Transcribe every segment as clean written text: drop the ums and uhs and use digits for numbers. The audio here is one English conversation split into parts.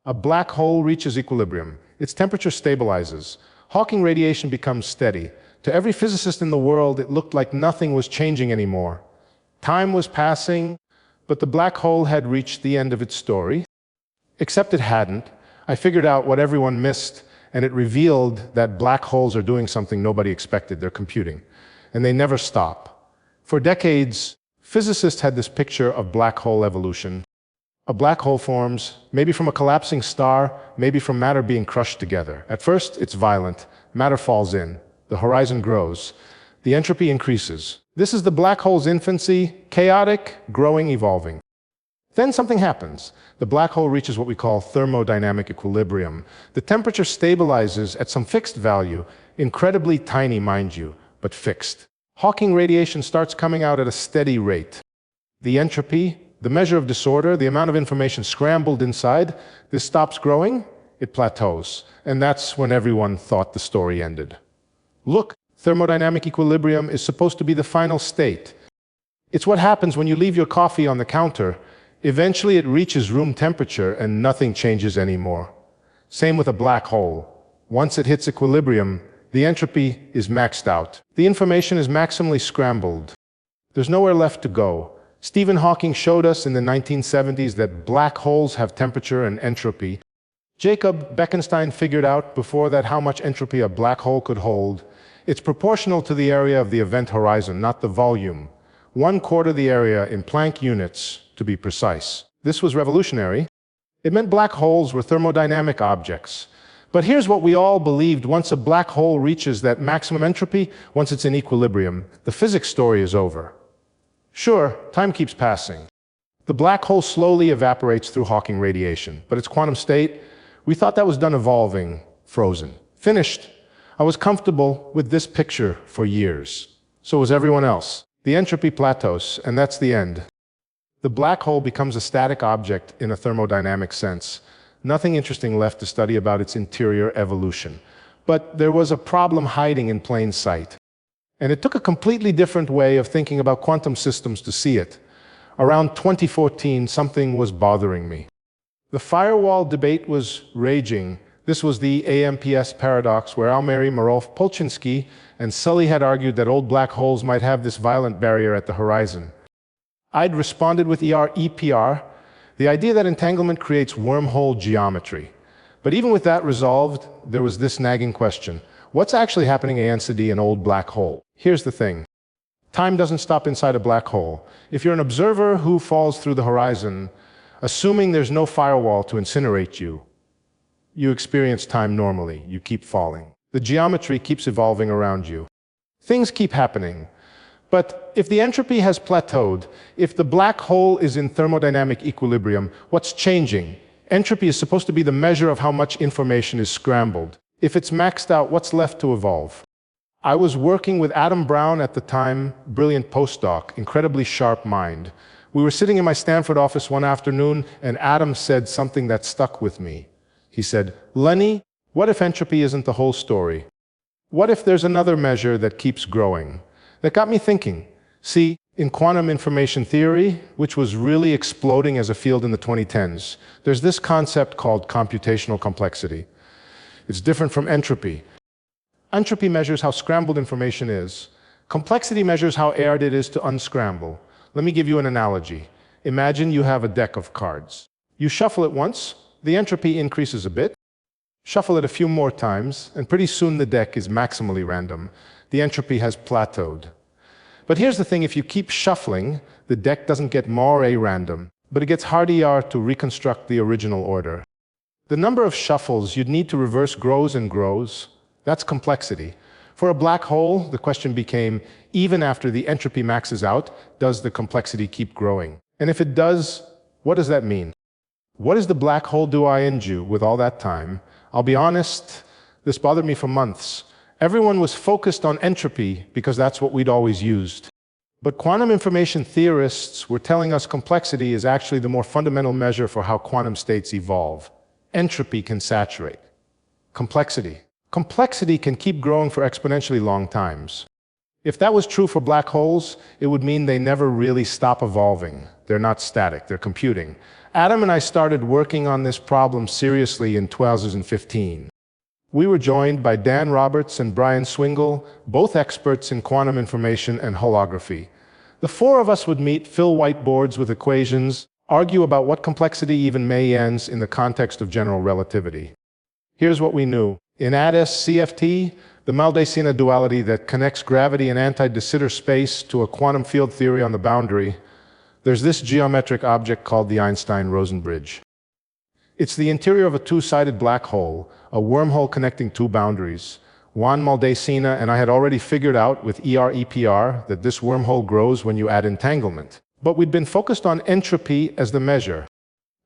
A black hole reaches equilibrium. Its temperature stabilizes. Hawking radiation becomes steady. To every physicist in the world, it looked like nothing was changing anymore. Time was passing, but the black hole had reached the end of its story. Except it hadn't. I figured out what everyone missed, and it revealed that black holes are doing something nobody expected. They're computing, and they never stop. For decades, physicists had this picture of black hole evolution. A black hole forms, maybe from a collapsing star, maybe from matter being crushed together. At first, it's violent. Matter falls in. The horizon grows. The entropy increases. This is the black hole's infancy, chaotic, growing, evolving. Then something happens. The black hole reaches what we call thermodynamic equilibrium. The temperature stabilizes at some fixed value, incredibly tiny, mind you, but fixed. Hawking radiation starts coming out at a steady rate. The entropy, the measure of disorder, the amount of information scrambled inside, this stops growing, it plateaus. And that's when everyone thought the story ended. Look, thermodynamic equilibrium is supposed to be the final state. It's what happens when you leave your coffee on the counter. Eventually it reaches room temperature and nothing changes anymore. Same with a black hole. Once it hits equilibrium, the entropy is maxed out. The information is maximally scrambled. There's nowhere left to go. Stephen Hawking showed us in the 1970s that black holes have temperature and entropy. Jacob Bekenstein figured out before that how much entropy a black hole could hold. It's proportional to the area of the event horizon, not the volume. 1/4 the area in Planck units, to be precise. This was revolutionary. It meant black holes were thermodynamic objects. But here's what we all believed: once a black hole reaches that maximum entropy, once it's in equilibrium, the physics story is over. Sure, time keeps passing. The black hole slowly evaporates through Hawking radiation, but its quantum state, we thought that was done evolving, frozen, finished. I was comfortable with this picture for years. So was everyone else. The entropy plateaus, and that's the end. The black hole becomes a static object in a thermodynamic sense. Nothing interesting left to study about its interior evolution. But there was a problem hiding in plain sight. And it took a completely different way of thinking about quantum systems to see it. Around 2014, something was bothering me. The firewall debate was raging. This was the AMPS paradox, where Almary, Marolf, Polchinski, and Sully had argued that old black holes might have this violent barrier at the horizon. I'd responded with EPR, the idea that entanglement creates wormhole geometry. But even with that resolved, there was this nagging question. What's actually happening in an old black hole? Here's the thing. Time doesn't stop inside a black hole. If you're an observer who falls through the horizon, assuming there's no firewall to incinerate you, you experience time normally. You keep falling. The geometry keeps evolving around you. Things keep happening. But if the entropy has plateaued, if the black hole is in thermodynamic equilibrium, what's changing? Entropy is supposed to be the measure of how much information is scrambled. If it's maxed out, what's left to evolve? I was working with Adam Brown at the time, brilliant postdoc, incredibly sharp mind. We were sitting in my Stanford office one afternoon, and Adam said something that stuck with me. He said, "Lenny, what if entropy isn't the whole story? What if there's another measure that keeps growing?" That got me thinking. See, in quantum information theory, which was really exploding as a field in the 2010s, there's this concept called computational complexity. It's different from entropy. Entropy measures how scrambled information is. Complexity measures how hard it is to unscramble. Let me give you an analogy. Imagine you have a deck of cards. You shuffle it once, the entropy increases a bit. Shuffle it a few more times, and pretty soon the deck is maximally random. The entropy has plateaued. But here's the thing, if you keep shuffling, the deck doesn't get more random, but it gets harder to reconstruct the original order. The number of shuffles you'd need to reverse grows and grows. That's complexity. For a black hole, the question became, even after the entropy maxes out, does the complexity keep growing? And if it does, what does that mean? What does the black hole do you with all that time? I'll be honest, this bothered me for months. Everyone was focused on entropy because that's what we'd always used. But quantum information theorists were telling us complexity is actually the more fundamental measure for how quantum states evolve. Entropy can saturate. Complexity can keep growing for exponentially long times. If that was true for black holes, it would mean they never really stop evolving. They're not static, they're computing. Adam and I started working on this problem seriously in 2015. We were joined by Dan Roberts and Brian Swingle, both experts in quantum information and holography. The four of us would meet, fill whiteboards with equations, argue about what complexity even ends in the context of general relativity. Here's what we knew. In ADS CFT, the Maldacena duality that connects gravity and anti-de Sitter space to a quantum field theory on the boundary, there's this geometric object called the Einstein-Rosen bridge. It's the interior of a two-sided black hole, a wormhole connecting two boundaries. Juan Maldacena and I had already figured out with ER-EPR that this wormhole grows when you add entanglement. But we'd been focused on entropy as the measure.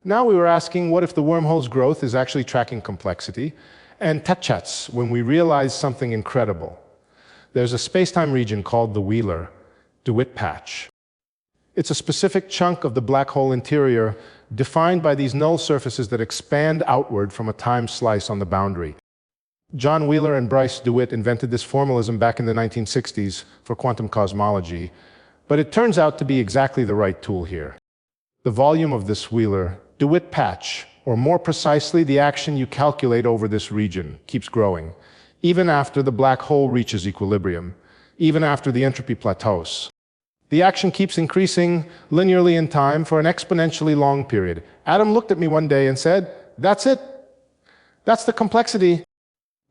Now we were asking, what if the wormhole's growth is actually tracking complexity? And tchats, when we realized something incredible. There's a space-time region called the Wheeler-DeWitt patch. It's a specific chunk of the black hole interior defined by these null surfaces that expand outward from a time slice on the boundary. John Wheeler and Bryce DeWitt invented this formalism back in the 1960s for quantum cosmology, but it turns out to be exactly the right tool here. The volume of this Wheeler-DeWitt patch, or more precisely, the action you calculate over this region, keeps growing, even after the black hole reaches equilibrium, even after the entropy plateaus. The action keeps increasing linearly in time for an exponentially long period. Adam looked at me one day and said, "That's it. That's the complexity."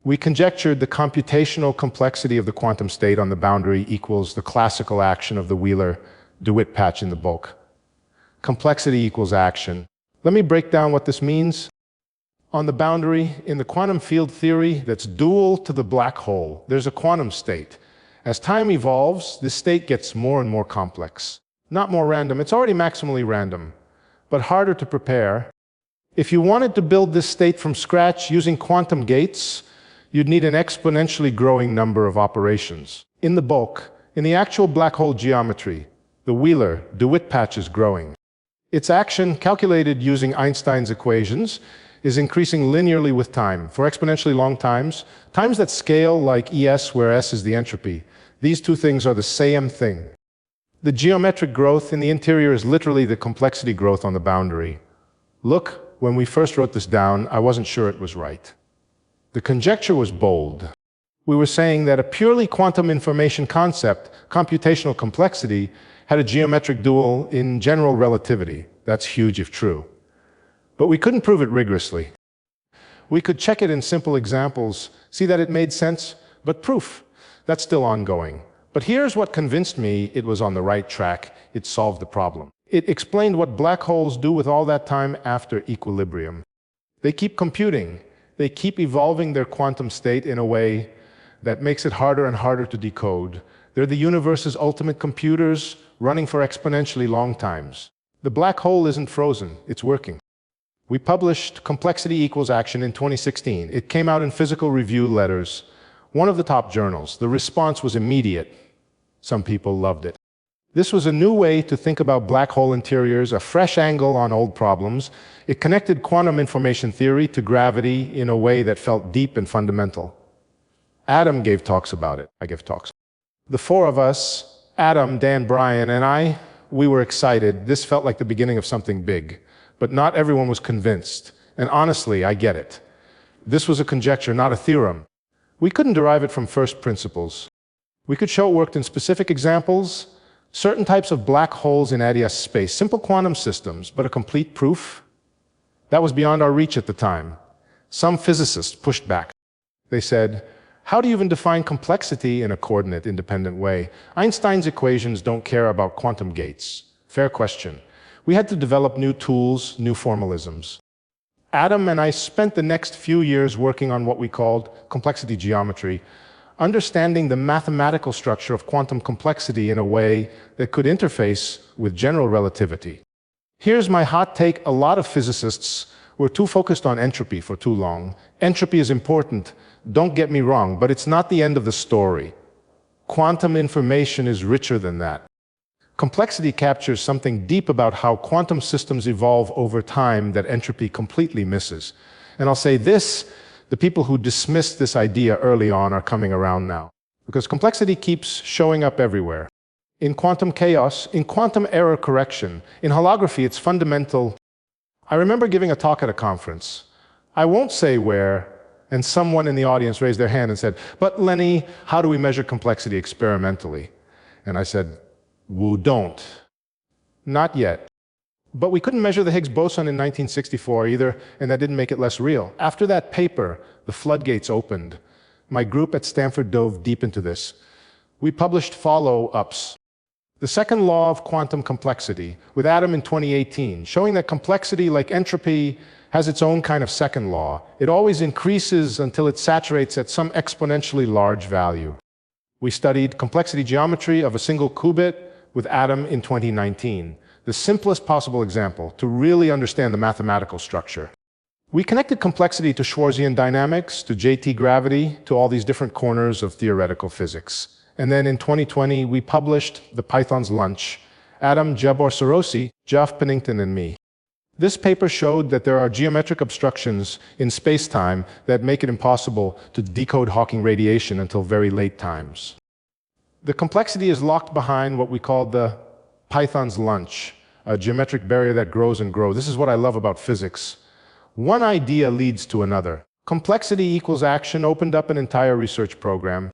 We conjectured the computational complexity of the quantum state on the boundary equals the classical action of the Wheeler-DeWitt patch in the bulk. Complexity equals action. Let me break down what this means. On the boundary, in the quantum field theory that's dual to the black hole, there's a quantum state. As time evolves, this state gets more and more complex. Not more random, it's already maximally random, but harder to prepare. If you wanted to build this state from scratch using quantum gates, you'd need an exponentially growing number of operations. In the bulk, in the actual black hole geometry, the Wheeler-DeWitt patch is growing. Its action, calculated using Einstein's equations, is increasing linearly with time, for exponentially long times that scale like ES, where S is the entropy. These two things are the same thing. The geometric growth in the interior is literally the complexity growth on the boundary. Look, when we first wrote this down, I wasn't sure it was right. The conjecture was bold. We were saying that a purely quantum information concept, computational complexity, had a geometric dual in general relativity. That's huge if true. But we couldn't prove it rigorously. We could check it in simple examples, see that it made sense, but proof, that's still ongoing. But here's what convinced me it was on the right track. It solved the problem. It explained what black holes do with all that time after equilibrium. They keep computing. They keep evolving their quantum state in a way that makes it harder and harder to decode. They're the universe's ultimate computers running for exponentially long times. The black hole isn't frozen, it's working. We published Complexity Equals Action in 2016. It came out in Physical Review Letters, one of the top journals. The response was immediate. Some people loved it. This was a new way to think about black hole interiors, a fresh angle on old problems. It connected quantum information theory to gravity in a way that felt deep and fundamental. Adam gave talks about it. I gave talks. The four of us, Adam, Dan, Brian, and I, we were excited. This felt like the beginning of something big. But not everyone was convinced. And honestly, I get it. This was a conjecture, not a theorem. We couldn't derive it from first principles. We could show it worked in specific examples, certain types of black holes in ADS space, simple quantum systems, but a complete proof? That was beyond our reach at the time. Some physicists pushed back. They said, how do you even define complexity in a coordinate-independent way? Einstein's equations don't care about quantum gates. Fair question. We had to develop new tools, new formalisms. Adam and I spent the next few years working on what we called complexity geometry, understanding the mathematical structure of quantum complexity in a way that could interface with general relativity. Here's my hot take. A lot of physicists were too focused on entropy for too long. Entropy is important, don't get me wrong, but it's not the end of the story. Quantum information is richer than that. Complexity captures something deep about how quantum systems evolve over time that entropy completely misses. And I'll say this, the people who dismissed this idea early on are coming around now. because complexity keeps showing up everywhere. In quantum chaos, in quantum error correction, in holography, it's fundamental. I remember giving a talk at a conference. I won't say where, and someone in the audience raised their hand and said, "But Lenny, how do we measure complexity experimentally?" And I said, "We don't. Not yet." But we couldn't measure the Higgs boson in 1964 either, and that didn't make it less real. After that paper, the floodgates opened. My group at Stanford dove deep into this. We published follow-ups. The second law of quantum complexity, with Adam in 2018, showing that complexity, like entropy, has its own kind of second law. It always increases until it saturates at some exponentially large value. We studied complexity geometry of a single qubit with Adam in 2019. The simplest possible example to really understand the mathematical structure. We connected complexity to Schwarzian dynamics, to JT gravity, to all these different corners of theoretical physics. And then in 2020, we published The Python's Lunch, Adam Jabor-Sarosi, Geoff Pennington, and me. This paper showed that there are geometric obstructions in space-time that make it impossible to decode Hawking radiation until very late times. The complexity is locked behind what we call the Python's lunch, a geometric barrier that grows and grows. This is what I love about physics. One idea leads to another. Complexity equals action opened up an entire research program.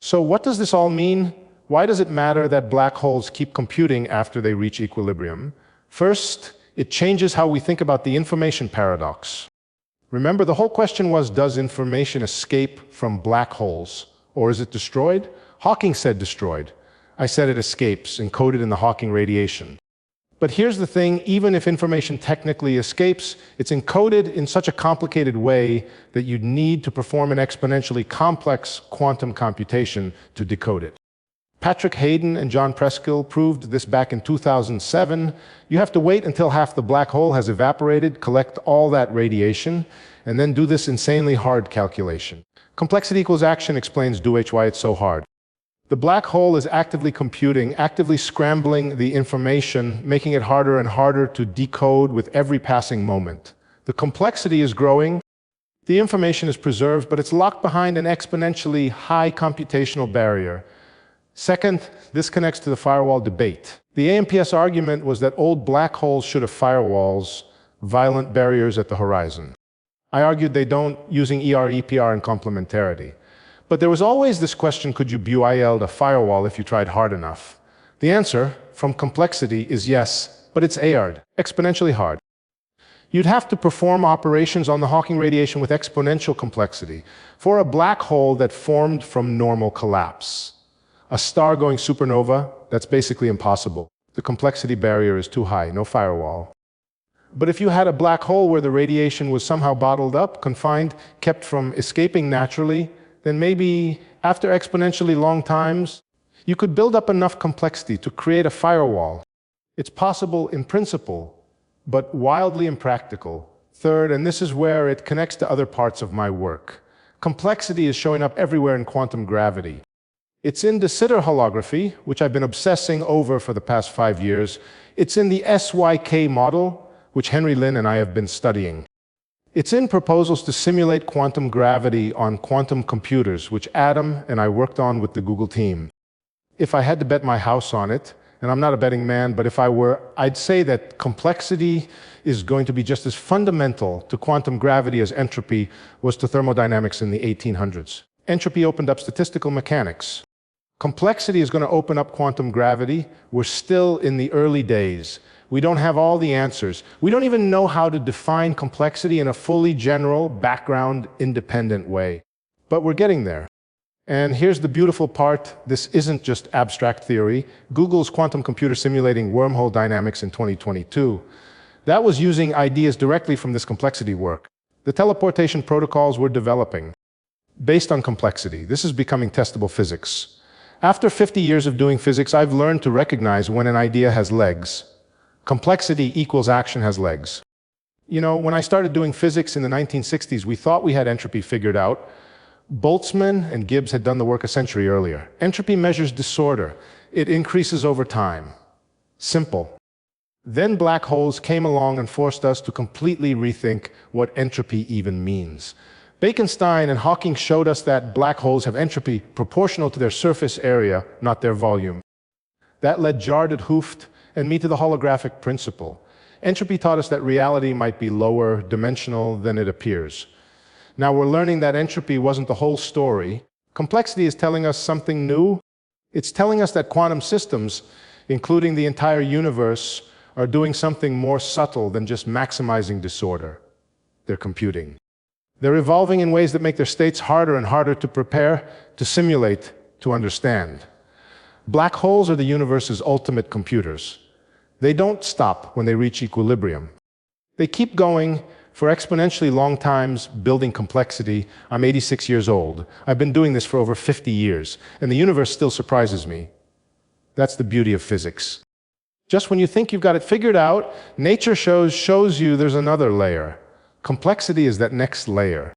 So what does this all mean? Why does it matter that black holes keep computing after they reach equilibrium? First, it changes how we think about the information paradox. Remember, the whole question was, does information escape from black holes, or is it destroyed? Hawking said destroyed. I said it escapes, encoded in the Hawking radiation. But here's the thing, even if information technically escapes, it's encoded in such a complicated way that you'd need to perform an exponentially complex quantum computation to decode it. Patrick Hayden and John Preskill proved this back in 2007. You have to wait until half the black hole has evaporated, collect all that radiation, and then do this insanely hard calculation. Complexity equals action explains why it's so hard. The black hole is actively computing, actively scrambling the information, making it harder and harder to decode with every passing moment. The complexity is growing, the information is preserved, but it's locked behind an exponentially high computational barrier. Second, this connects to the firewall debate. The AMPS argument was that old black holes should have firewalls, violent barriers at the horizon. I argued they don't, using ER, EPR, and complementarity. But there was always this question, could you build a firewall if you tried hard enough? The answer, from complexity, is yes, but it's ARD, exponentially hard. You'd have to perform operations on the Hawking radiation with exponential complexity for a black hole that formed from normal collapse. A star-going supernova, that's basically impossible. The complexity barrier is too high, no firewall. But if you had a black hole where the radiation was somehow bottled up, confined, kept from escaping naturally, then maybe after exponentially long times, you could build up enough complexity to create a firewall. It's possible in principle, but wildly impractical. Third, and this is where it connects to other parts of my work, complexity is showing up everywhere in quantum gravity. It's in de Sitter holography, which I've been obsessing over for the past 5 years. It's in the SYK model, which Henry Lin and I have been studying. It's in proposals to simulate quantum gravity on quantum computers, which Adam and I worked on with the Google team. If I had to bet my house on it, and I'm not a betting man, but if I were, I'd say that complexity is going to be just as fundamental to quantum gravity as entropy was to thermodynamics in the 1800s. Entropy opened up statistical mechanics. Complexity is going to open up quantum gravity. We're still in the early days. We don't have all the answers. We don't even know how to define complexity in a fully general, background-independent way. But we're getting there. And here's the beautiful part. This isn't just abstract theory. Google's quantum computer simulating wormhole dynamics in 2022. That was using ideas directly from this complexity work. The teleportation protocols we're developing, based on complexity. This is becoming testable physics. After 50 years of doing physics, I've learned to recognize when an idea has legs. Complexity equals action has legs. You know, when I started doing physics in the 1960s, we thought we had entropy figured out. Boltzmann and Gibbs had done the work a century earlier. Entropy measures disorder. It increases over time. Simple. Then black holes came along and forced us to completely rethink what entropy even means. Bekenstein and Hawking showed us that black holes have entropy proportional to their surface area, not their volume. That led Jarded Hooft and me to the holographic principle. Entropy taught us that reality might be lower dimensional than it appears. Now we're learning that entropy wasn't the whole story. Complexity is telling us something new. It's telling us that quantum systems, including the entire universe, are doing something more subtle than just maximizing disorder. They're computing. They're evolving in ways that make their states harder and harder to prepare, to simulate, to understand. Black holes are the universe's ultimate computers. They don't stop when they reach equilibrium. They keep going for exponentially long times, building complexity. I'm 86 years old. I've been doing this for over 50 years, and the universe still surprises me. That's the beauty of physics. Just when you think you've got it figured out, nature shows you there's another layer. Complexity is that next layer.